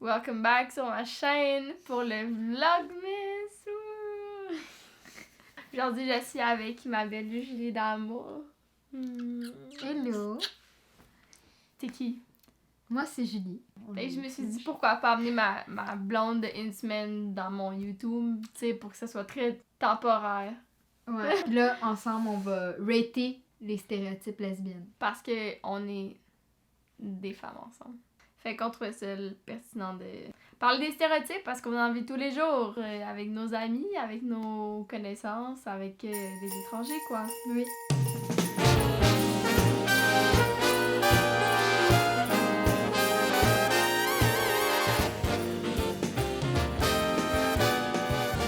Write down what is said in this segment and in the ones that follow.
Welcome back sur ma chaîne pour le Vlogmas. Aujourd'hui, je suis avec ma belle Julie d'amour. Hello. T'es qui? Moi, c'est Julie. Et je me suis dit pourquoi pas amener ma blonde de une semaine dans mon YouTube, tu sais, pour que ça soit très temporaire. Ouais. Puis là, ensemble, on va rater les stéréotypes lesbiennes. Parce que on est des femmes ensemble. Fait qu'on trouvait ça pertinent de parler des stéréotypes parce qu'on en vit tous les jours avec nos amis, avec nos connaissances, avec des étrangers, quoi. Oui.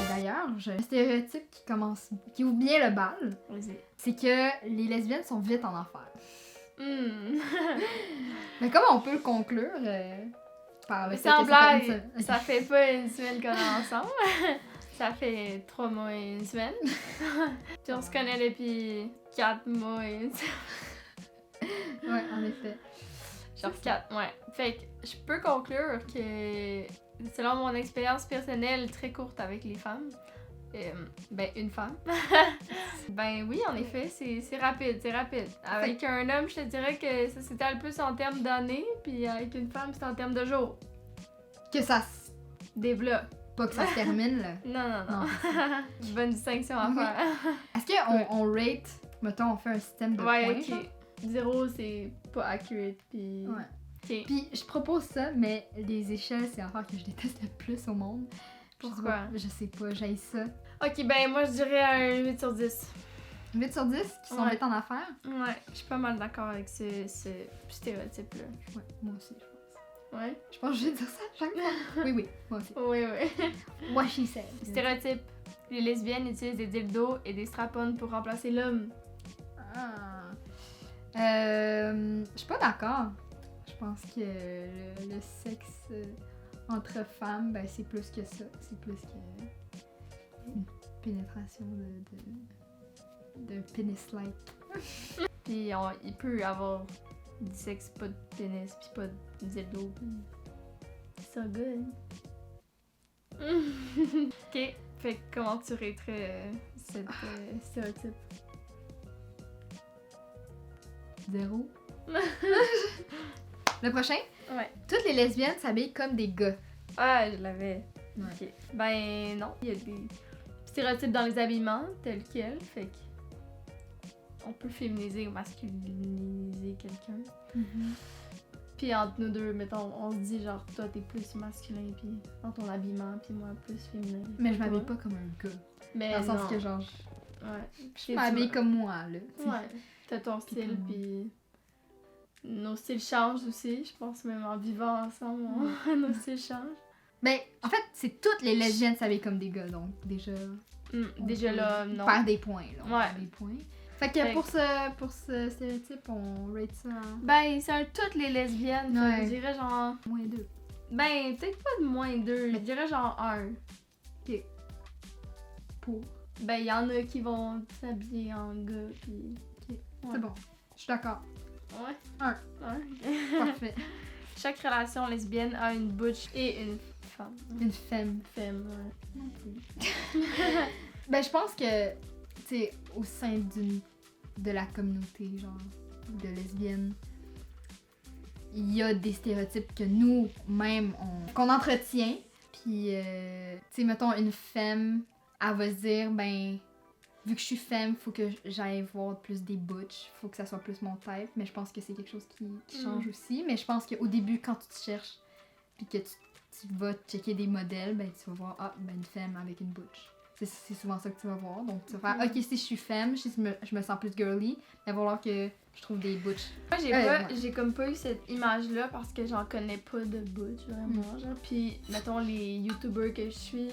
D'ailleurs, j'ai un stéréotype qui ouvre bien le bal. Vas-y. C'est que les lesbiennes sont vite en affaires. Mais Mais comment on peut le conclure par le fait sans que blague, ça fait pas une semaine qu'on est ensemble. Ça fait 3 mois et une semaine. Puis on se connaît depuis 4 mois et une semaine. Ouais, en effet. Genre 4, ouais. Fait que je peux conclure que, selon mon expérience personnelle très courte avec les femmes, une femme. Ben oui, en effet, c'est rapide, c'est rapide. Avec un homme, je te dirais que ça s'étale plus en termes d'années, puis avec une femme, c'est en termes de jours. Que ça Développe. Pas que ça se termine, là. Non. Bonne distinction à faire. Est-ce qu'on rate, mettons, on fait un système de Ouais, points? ok. 0, c'est pas accurate, puis... Ouais. Ok. Puis je propose ça, mais les échelles, c'est l'affaire que je déteste le plus au monde. Pourquoi? Je sais pas, j'haïs ça. Ok, ben moi je dirais un 8 sur 10. 8 sur 10 qui sont Ouais. vite en affaires? Ouais, je suis pas mal d'accord avec ce stéréotype-là. Ouais, moi aussi, je pense. Ouais? Je pense que je vais dire ça chaque fois. Oui, moi aussi. Oui. What she said. Stéréotype. Les lesbiennes utilisent des dildos et des strap-ons pour remplacer l'homme. Ah. Je suis pas d'accord. Je pense que le sexe entre femmes, ben c'est plus que ça. C'est plus que une pénétration de pénis-like. Puis il peut y avoir du sexe, pas de pénis, puis pas de dildo. So good. Ok, fait que comment tu raterais cette stéréotype? 0. Le prochain? Ouais. Toutes les lesbiennes s'habillent comme des gars. Ah, je l'avais. Ouais. Ok. Ben non, il y a des stéréotypes dans les habillements tels quels, fait que on peut féminiser ou masculiniser quelqu'un. Puis entre nous deux, mettons, on se dit genre toi t'es plus masculin puis dans ton habillement, puis moi plus féminin. Mais je m'habille pas comme un gars. Mais Dans le sens non. que genre, Ouais. je m'habille comme moi, là. t'sais. Ouais. T'as ton style comme- puis nos styles changent aussi. Je pense même en vivant ensemble, nos styles changent. Ben, en fait, c'est toutes les lesbiennes s'habillent comme des gars, donc déjà. Déjà là, non. Faire des points, là. On Ouais. perd des points. Fait que pour ce stéréotype, on rate ça en Ben, c'est un toutes les lesbiennes. Ouais. Fait que je dirais genre. moins 2. Ben, peut-être pas de moins 2. Je dirais genre 1. Pour. Ben, il y en a qui vont s'habiller en gars, pis. Ouais. C'est bon. Je suis d'accord. Ouais. 1. Ouais. Parfait. Chaque relation lesbienne a une butch et une femme. Une femme. Femme, ouais. Ben, je pense que, tu sais, au sein de la communauté, genre, de lesbiennes, il y a des stéréotypes que nous-mêmes, qu'on entretient. Puis, tu sais, mettons, une femme, elle va se dire, ben, vu que je suis femme, faut que j'aille voir plus des butch, faut que ça soit plus mon type. Mais je pense que c'est quelque chose qui change aussi. Mais je pense qu'au début, quand tu te cherches, puis que tu vas checker des modèles, ben, tu vas voir, ben, une femme avec une butch. C'est souvent ça que tu vas voir. Donc, tu vas faire, ok, si je suis femme, je me sens plus girly, il va falloir que je trouve des butch. Moi, j'ai comme pas eu cette image-là parce que j'en connais pas de butch, vraiment, genre. Puis, mettons, les youtubers que je suis,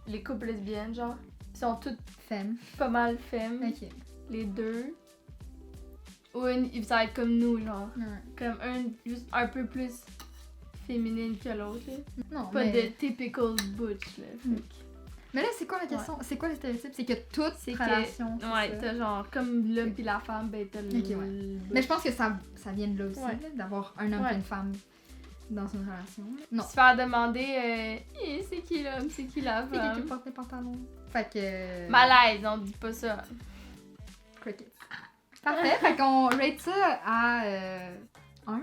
les couples lesbiennes, genre, sont toutes Femme. pas mal femmes, Ok. les deux. Ou une, ils vont être comme nous, genre. Ouais. Comme juste un peu plus féminine que l'autre, là. Non, Pas mais... de typical butch, là. Fait que- Mais là, c'est quoi la question? C'est quoi le stéréotype? C'est que toute C'est relation, que, ouais, ça. t'as genre, comme l'homme pis la femme, ben t'as le... Ok, ouais. Mais je pense que ça vient de là aussi, Ouais. là, d'avoir un homme Ouais. et une femme dans une relation. Non. Se faire demander c'est qui l'homme, c'est qui la C'est qui femme. porte les pantalons. Fait que... Malaise, on dit pas ça. Cricket. Parfait, fait qu'on rate ça à 1. Ouais,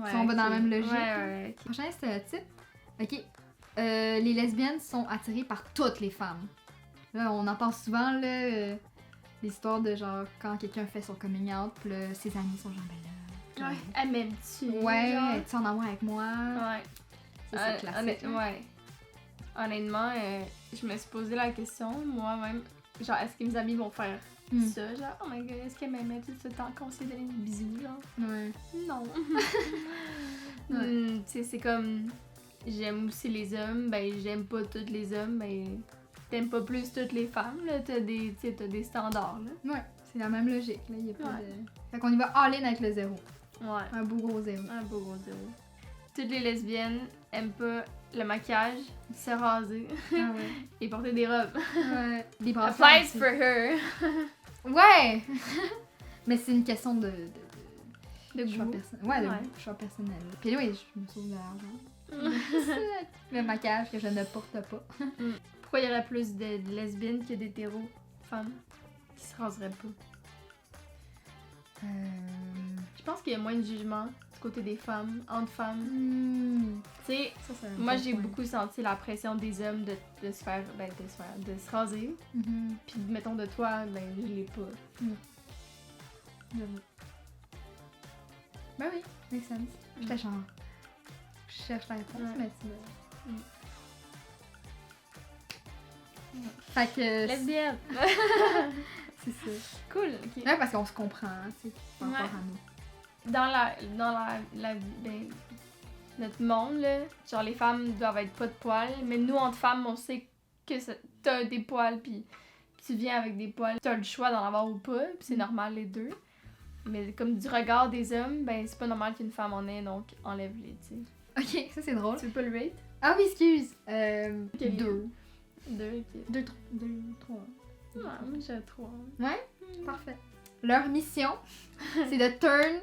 Si on va dans la même logique. Ouais. Prochain stéréotype. Ok. Les lesbiennes sont attirées par toutes les femmes. Là, on entend souvent là, l'histoire de genre quand quelqu'un fait son coming out, pis là, ses amis sont genre ben là. Ouais. Elle m'aime-tu? Ouais, genre? es-tu en amour avec moi? Ouais. Ça, c'est classique. Hein. Ouais. Honnêtement, je me suis posé la question moi-même. Genre, est-ce que mes amis vont faire ça? Genre, oh my god, est-ce qu'elle m'aimait tout ce temps qu'on s'est donné des bisous? Genre, Ouais. non. Ouais. Tu sais, c'est comme. J'aime aussi les hommes, ben j'aime pas tous les hommes, ben t'aimes pas plus toutes les femmes, là, t'as des standards, là. Ouais, c'est la même logique, là, y a pas Ouais. de... Fait qu'on y va all-in avec le 0. Ouais. Un beau gros 0. Un beau gros zéro. Toutes les lesbiennes aiment pas le maquillage, se raser Ah ouais. et porter des robes. Ouais. Des bracelets Applies aussi. for her. Ouais! Mais c'est une question de De choix goût. personnel. Ouais, de Ouais. choix personnel. Puis oui, je me sauve de l'argent. Le maquillage que je ne porte pas. Pourquoi il y aurait plus de lesbiennes que d'hétéros femmes qui se raseraient pas? Je pense qu'il y a moins de jugement du côté des femmes, entre femmes. Tu sais, Ça, c'est un moi bon j'ai point. beaucoup senti la pression des hommes de se faire, de se raser. Mhm. Puis mettons de toi, ben je l'ai pas. J'avoue. Ben oui, make sense. J'étais genre... Je cherche la réponse, Ouais. mais tu Mm. Fait que... Lesbienne! C'est ça. Cool, ok. Ouais, parce qu'on se comprend, tu sais, par Ouais. rapport à nous. Ben, notre monde, là, genre les femmes doivent être pas de poils, mais nous, entre femmes, on sait que t'as des poils, puis tu viens avec des poils. T'as le choix d'en avoir ou pas, puis c'est normal les deux. Mais comme du regard des hommes, ben c'est pas normal qu'une femme en ait, donc enlève-les, tu sais. Ok, ça c'est drôle. Tu veux pas le rate? Ah oui, excuse. Ok. 2. 2, ok. 2, 3. Ouais, moi j'ai 3. Ouais, parfait. Leur mission, c'est de turn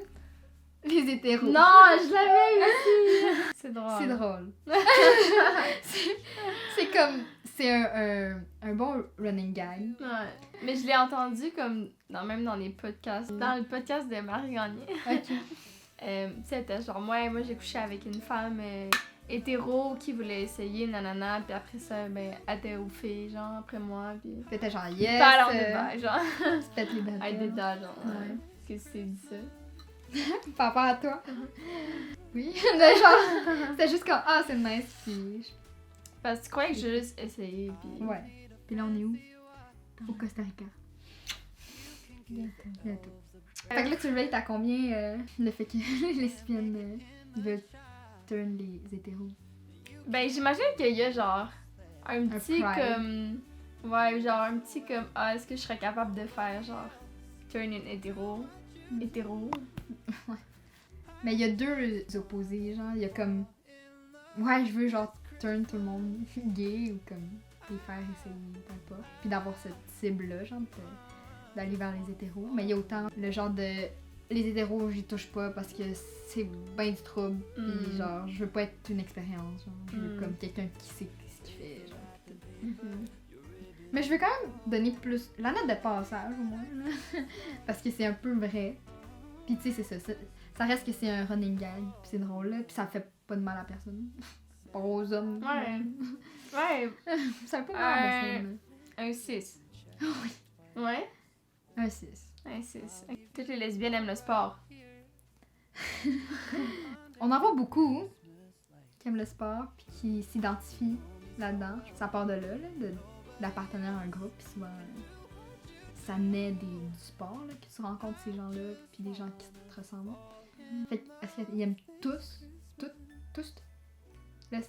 les hétéros. Non, je l'avais aussi! C'est drôle. C'est drôle. c'est comme... C'est un bon running gag. Ouais. Mais je l'ai entendu comme même dans les podcasts. Dans le podcast de Marie Gagné. Ok. Tu sais, c'était genre, moi j'ai couché avec une femme hétéro qui voulait essayer, nanana, puis après ça, ben, elle était aux filles, genre, après moi, puis... C'était genre yes. Pas alors de bain, genre. Tu pètes les Elle était bâtons. dedans, genre. Ouais. Qu'est-ce que c'est dit ça? Par rapport à toi. Oui. Mais genre, c'était juste comme, ah, c'est nice, puis... Parce que tu croyais que j'ai juste essayé, puis... Ouais. Puis là, on est où? Au Costa Rica. Bientôt. Fait que là, tu rates à combien le fait que les lesbiennes veulent turn les hétéros? Ben, j'imagine qu'il y a genre un petit pride. comme... Ouais, genre un petit comme... Ah, est-ce que je serais capable de faire genre... Turn une hétéro? Hétéro? Mais il y a deux opposés, genre, il y a comme... Ouais, je veux genre turn tout le monde gay ou comme les faire essayer, peu importe. Puis d'avoir cette cible-là, genre, d'aller vers les hétéros. Mais il y a autant le genre de... Les hétéros, j'y touche pas parce que c'est ben du trouble. Puis genre, je veux pas être une expérience, genre. Je veux comme quelqu'un qui sait ce qu'il fait, genre. Mais je veux quand même donner plus... La note de passage, au moins, là. Parce que c'est un peu vrai. Puis tu sais, c'est ça. Ça reste que c'est un running gag, puis c'est drôle, là. Puis ça fait pas de mal à personne. Pas aux hommes. Ouais. Ouais, Ça fait pas mal à personne, là. un 6. Oui. Ouais? Un 6. Un 6. Toutes les lesbiennes aiment le sport. On en voit beaucoup qui aiment le sport, puis qui s'identifient là-dedans. Ça part de là, d'appartenir à un groupe, puis souvent, ça naît du sport, là, que tu rencontres ces gens-là, puis des gens qui te ressemblent. Fait que, est-ce qu'ils aiment tous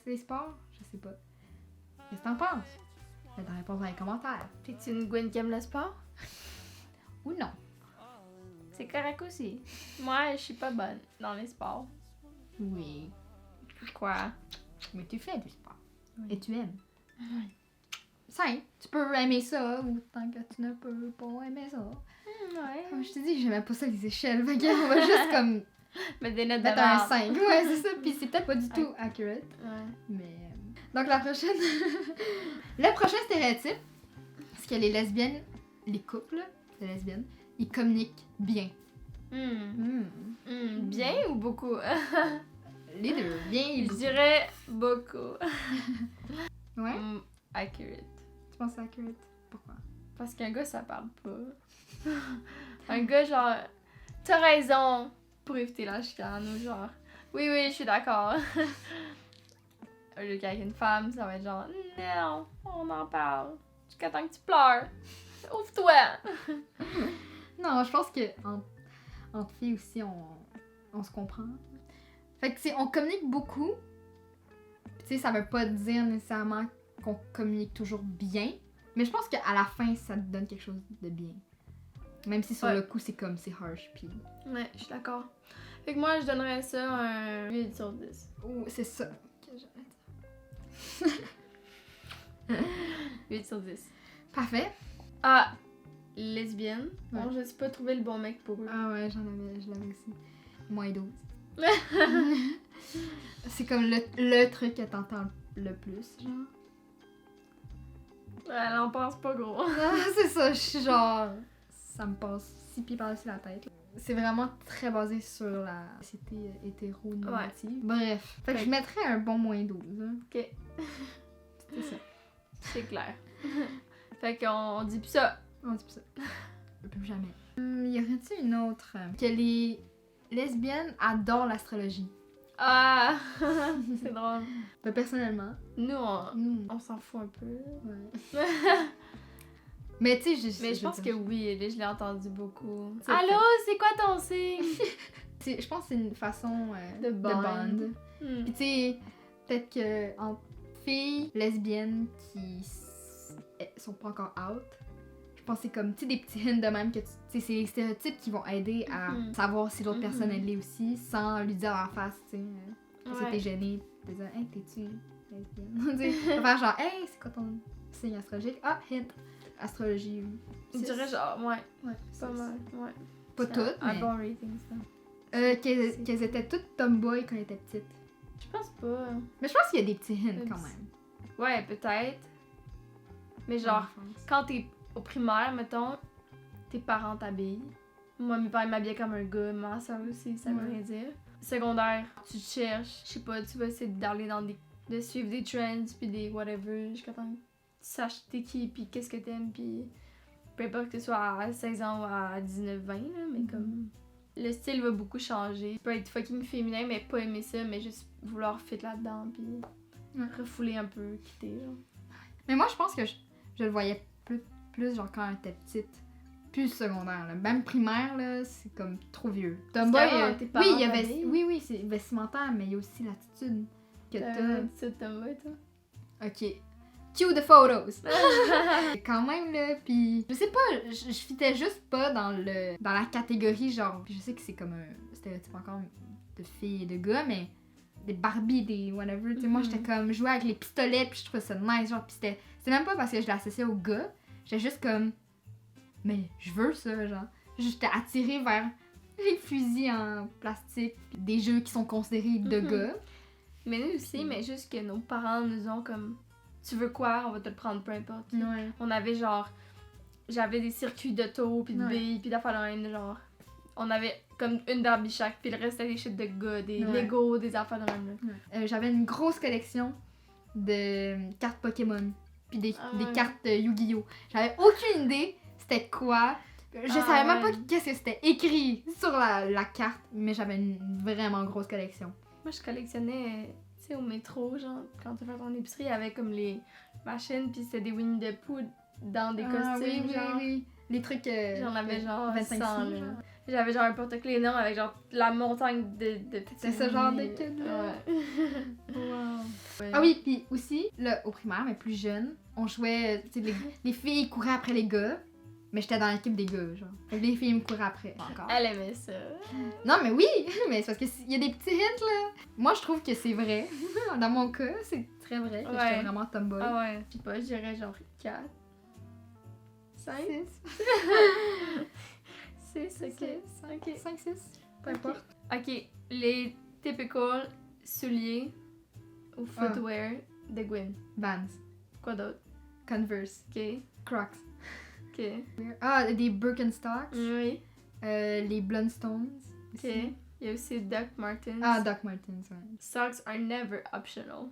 les sports? Je sais pas. Qu'est-ce que t'en penses? Fais ta réponse dans les commentaires. T'es-tu une Gwen qui aime le sport? Ou non. C'est correct aussi. Moi, je suis pas bonne dans les sports. Oui. Pourquoi? Mais tu fais du sport. Oui. Et tu aimes. Simple. Tu peux aimer ça, ou tant que tu ne peux pas aimer ça. Ouais. Comme je te dis, j'aimais pas ça les échelles. Fait qu'on va juste comme Mais des notes de Mettre un merde. 5. Ouais, c'est ça. Puis c'est peut-être pas du tout accurate. Ouais. Mais. Donc la prochaine. Le prochain stéréotype, c'est que les lesbiennes, les couples de lesbiennes, ils communiquent bien. Bien ou beaucoup? Les deux. Bien et Je beaucoup. dirais beaucoup. Ouais? Accurate. Tu penses que c'est accurate? Pourquoi? Parce qu'un gars, ça parle pas. Un gars, genre, t'as raison pour éviter la chicane ou genre, oui, je suis d'accord. Au lieu qu'avec une femme, ça va être genre, non, on en parle. Jusqu'à temps que tu pleures. Ouvre-toi! Non, je pense que entre filles aussi, on se comprend. Fait que, tu sais, on communique beaucoup. Tu sais, ça veut pas dire nécessairement qu'on communique toujours bien. Mais je pense qu'à la fin, ça te donne quelque chose de bien. Même si sur Ouais. le coup, c'est comme, c'est harsh, puis... Ouais, je suis d'accord. Fait que moi, je donnerais ça un 8 sur 10. Ouh, c'est ça que j'allais dire. 8 sur 10. Parfait. Ah, lesbienne. Ouais. Bon, je sais pas trouver le bon mec pour eux. Ah ouais, je l'avais aussi. Moins 12. C'est comme le truc que t'entends le plus, genre. Elle en pense pas gros. Ah, c'est ça, je suis genre... Ça me passe 6 pieds par-dessus la tête. Là. C'est vraiment très basé sur la société hétéronormative. Bref. Fait que je mettrais un bon moins 12. Hein. Ok. C'est ça. C'est clair. Fait qu'on dit plus ça. On dit plus ça. Plus jamais. Y aurait-il une autre? Que les lesbiennes adorent l'astrologie. Ah! C'est drôle. Ben, personnellement. Nous, nous, on s'en fout un peu. ouais. Mais tu sais, Mais je pense que oui, je l'ai entendu beaucoup. C'est Allô, c'est quoi ton signe? je pense que c'est une façon De bond. Puis tu sais, peut-être que entre filles lesbiennes qui sont pas encore out, je pense que c'est comme, tu sais, des petits hints de même que tu sais, c'est des stéréotypes qui vont aider à savoir si l'autre personne elle l'est aussi, sans lui dire en face, tu sais, si Ouais. t'es gênée, de dire, hey, t'es-tu lesbienne? Tu sais, faire genre, hey, c'est quoi ton signe astrologique? Ah, hint, astrologie. Je dirais genre, ouais, Ouais, pas mal, ouais. Pas C'est toutes, un mais. bon rating, ça. Qu'elles étaient toutes tomboy quand elles étaient petites. Je pense pas. Mais je pense qu'il y a des petits hints quand même. Ouais, peut-être. Mais genre, quand t'es au primaire, mettons, tes parents t'habillent. Moi, mes parents m'habillaient comme un gars, ma soeur aussi, ça veut Ouais. rien dire. Secondaire, tu te cherches, je sais pas, tu vas essayer d'aller dans des. De suivre des trends, puis des whatever, jusqu'à temps que tu saches t'es qui, puis qu'est-ce que t'aimes, puis peu importe que tu sois à 16 ans ou à 19, 20, là, mais comme. Le style va beaucoup changer. Tu peux être fucking féminin, mais pas aimer ça, mais juste vouloir fit là-dedans, puis refouler un peu, quitter, genre. Mais moi, je pense que je le voyais plus genre quand elle était petite. Plus secondaire, là. Même primaire, là, c'est comme trop vieux. Tomboy, qu'avant, tes parents oui, il y avait, t'habillent. oui, c'est vestimentaire, mais il y a aussi l'attitude que t'as. C'est tomboy, toi? Ok. Cue the photos! Quand même, là, pis je sais pas, je fitais juste pas dans la catégorie, genre, pis je sais que c'est comme un stéréotype encore de filles et de gars, mais des Barbie, des whatever, tu sais, moi, j'étais comme, jouais avec les pistolets, pis je trouvais ça nice, genre, pis c'était même pas parce que je l'associais aux gars, j'étais juste comme, mais je veux ça, genre. J'étais attirée vers les fusils en plastique, pis des jeux qui sont considérés de gars. Mais nous aussi, mais juste que nos parents nous ont comme... Tu veux quoi? On va te le prendre, peu importe. Ouais. On avait genre... J'avais des circuits d'auto, pis de Ouais. billes, pis d'affaires de même, genre... On avait comme une Barbie chaque, pis le reste c'était des shit de gars, des Ouais. Lego, des affaires de même, là. J'avais une grosse collection de cartes Pokémon, puis des Ah ouais. cartes Yu-Gi-Oh! J'avais aucune idée c'était quoi. Je Ah savais même ouais. pas qu'est-ce que c'était écrit sur la carte, mais j'avais une vraiment grosse collection. Moi, je collectionnais, tu sais, au métro, genre, quand tu fais ton épicerie, il y avait comme les machines, pis c'était des Winnie the Pooh dans des costumes, oui, genre. oui. Les trucs. J'en avais genre 25 100, sous, là. genre. J'avais genre un porte-clés énorme avec genre la montagne de petits. C'est ce genre de Winnie. kid-là. Ouais. Wow. Ah oui, puis aussi, là, au primaire, mais plus jeune, on jouait, tu sais, les filles couraient après les gars, mais j'étais dans l'équipe des gars, genre. Fait que les filles me couraient après, encore. Elle aimait ça. Non, mais oui, mais c'est parce qu'il y a des petits hits, là. Moi, je trouve que c'est vrai. Dans mon cas, c'est très vrai que Ouais. j'étais vraiment tomboy. Ah ouais. Je sais pas, je dirais genre 4. 5? 6, 6, ok. 5, 6, peu importe. Ok, les typical souliers ou footwear de Gwen. Vans. Quoi d'autre? Converse. Ok, Crocs. ok. Ah, des Birkenstocks. Oui, Les Blundstones. ok. aussi. Il y a aussi Doc Martens. Ah, Doc Martens, ouais. Socks are never optional.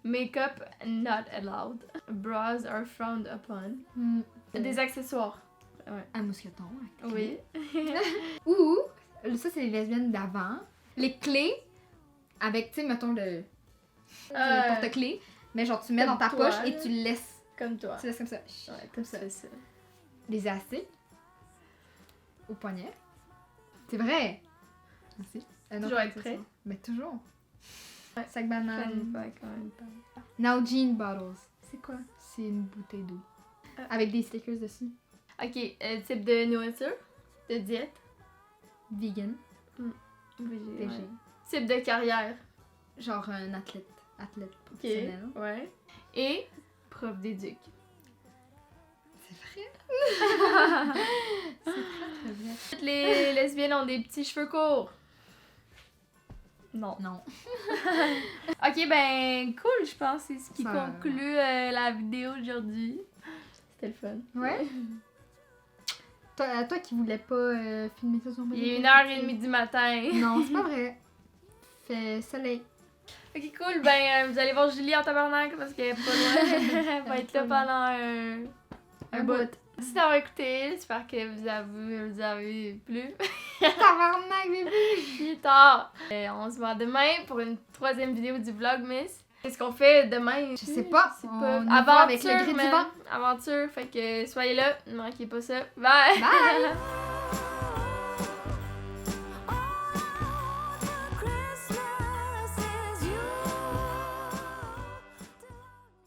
Makeup not allowed. Bras are frowned upon. Des accessoires. Un mousqueton. Oui. Ou, ça c'est les lesbiennes d'avant. Les clés, avec, tu sais, mettons le porte-clés, mais genre tu mets Comme dans ta toi, poche et là. tu le laisses. Comme toi. Tu laisses comme ça. Ouais, Comme ça. c'est ça. Les élastiques. Au poignet. C'est vrai. Merci. Toujours être prêt. Mais toujours. Ouais. Sac banane. Fanny pack, ouais. Nalgene bottles. C'est quoi? C'est une bouteille d'eau. Avec des stickers dessus. Ok, type de nourriture, de diète, Vegan. végé, Végé. ouais. Type de carrière, Genre un athlète ok, professionnel. ouais. Et prof d'éduc. C'est vrai? C'est très vrai. Toutes les lesbiennes ont des petits cheveux courts. Non. Non. Ok, ben cool, je pense. C'est ce qui Ça- conclut la vidéo d'aujourd'hui. C'était le fun. Ouais? Toi qui voulais pas filmer ça sur mon Il est 1h30 du matin. Non, c'est pas vrai. Fait soleil. Ok, cool. Ben, vous allez voir Julie en tabarnak parce qu'elle est pas loin. Elle va être là pendant un bout. Merci d'avoir écouté. J'espère que vous avez plu. Tabarnak, bébé! Il est tard. On se voit demain pour une 3e vidéo du Vlogmas. Qu'est-ce qu'on fait demain? Je sais pas. C'est On pas y va aventure avec le gré du man. vent. Aventure, fait que soyez là, ne manquez pas ça. Bye! Bye!